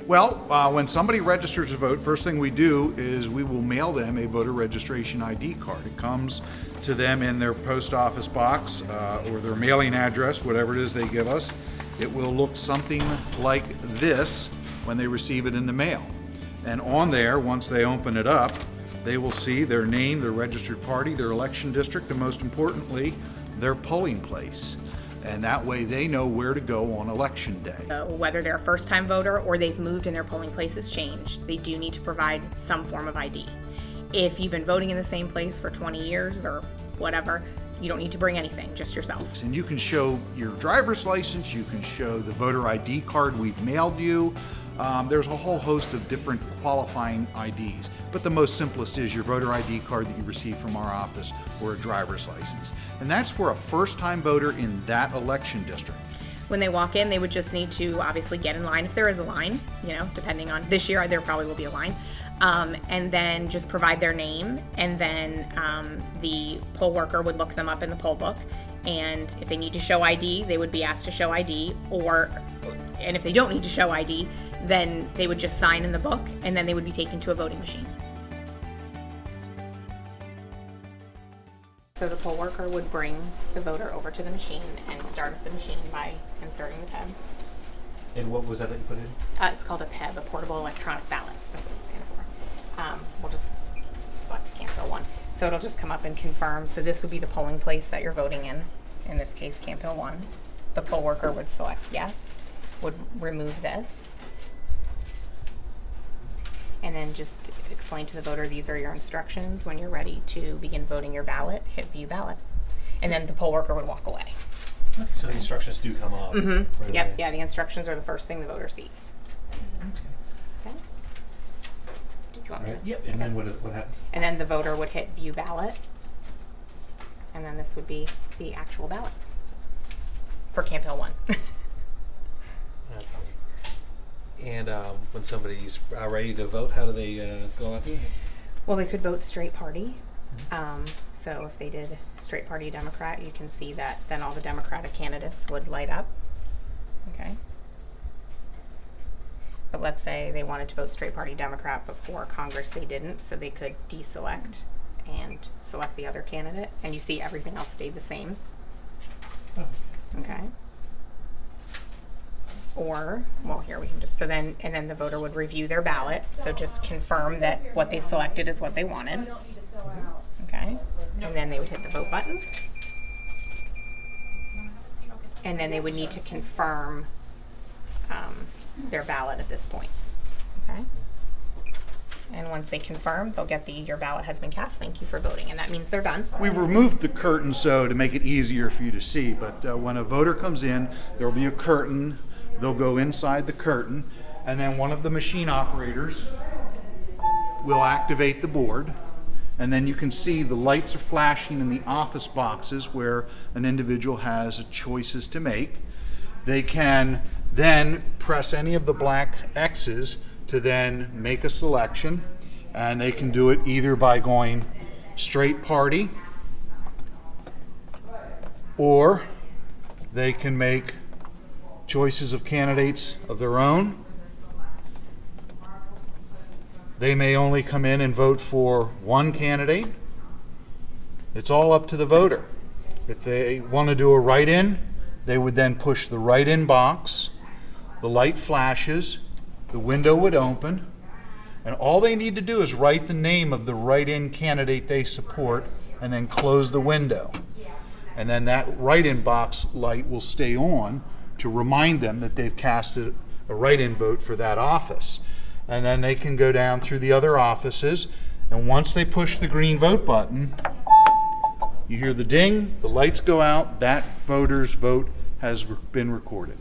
Well, when somebody registers to vote, first thing we do is we will mail them a voter registration ID card. It comes to them in their post office box or their mailing address, whatever it is they give us. It will look something like this when they receive it in the mail. And on there, once they open it up, they will see their name, their registered party, their election district, and most importantly, their polling place. And that way they know where to go on election day. Whether they're a first-time voter or they've moved and their polling place has changed, they do need to provide some form of ID. If you've been voting in the same place for 20 years or whatever, you don't need to bring anything, just yourself. And you can show your driver's license, you can show the voter ID card we've mailed you. There's a whole host of different qualifying IDs, but the most simplest is your voter ID card that you receive from our office or a driver's license. And that's for a first-time voter in that election district. When they walk in, they would just need to obviously get in line if there is a line, depending on this year, there probably will be a line. And then just provide their name, and then the poll worker would look them up in the poll book. And if they need to show ID, they would be asked to show ID, and if they don't need to show ID, then they would just sign in the book, and then they would be taken to a voting machine. So the poll worker would bring the voter over to the machine and start up the machine by inserting the PEB. And what was that you put in? It's called a PEB, a portable electronic ballot. That's what it stands for. We'll just select Campbell 1. So it'll just come up and confirm. So this would be the polling place that you're voting in this case, Campbell 1. The poll worker would select yes, would remove this, and then just explain to the voter, these are your instructions. When you're ready to begin voting your ballot, hit view ballot. And then the poll worker would walk away. Okay, so the instructions do come up. Mm-hmm. Right Yep, away. yeah, the instructions are the first thing the voter sees. Okay. Did you want me to? Yep, and then what happens? And then the voter would hit view ballot. And then this would be the actual ballot for Campbell 1. Okay. And when somebody's ready to vote, how do they go out? Well, they could vote straight party. So if they did straight party Democrat, you can see that then all the Democratic candidates would light up. Okay. But let's say they wanted to vote straight party Democrat, but for Congress they didn't, so they could deselect and select the other candidate, and you see everything else stayed the same. Okay. Or, well, here we can just, and then the voter would review their ballot, so just confirm that what they selected is what they wanted. Okay, and then they would hit the vote button. And then they would need to confirm their ballot at this point. Okay. And once they confirm, they'll get your ballot has been cast, thank you for voting, and that means they're done. We removed the curtain so to make it easier for you to see, but when a voter comes in, there will be a curtain. They'll go inside the curtain, and then one of the machine operators will activate the board, and then you can see the lights are flashing in the office boxes where an individual has choices to make. They can then press any of the black X's to then make a selection, and they can do it either by going straight party, or they can make choices of candidates of their own. They may only come in and vote for one candidate. It's all up to the voter. If they want to do a write-in, they would then push the write-in box, the light flashes, the window would open, and all they need to do is write the name of the write-in candidate they support and then close the window. And then that write-in box light will stay on to remind them that they've cast a write-in vote for that office. And then they can go down through the other offices, and once they push the green vote button, you hear the ding, the lights go out, that voter's vote has been recorded.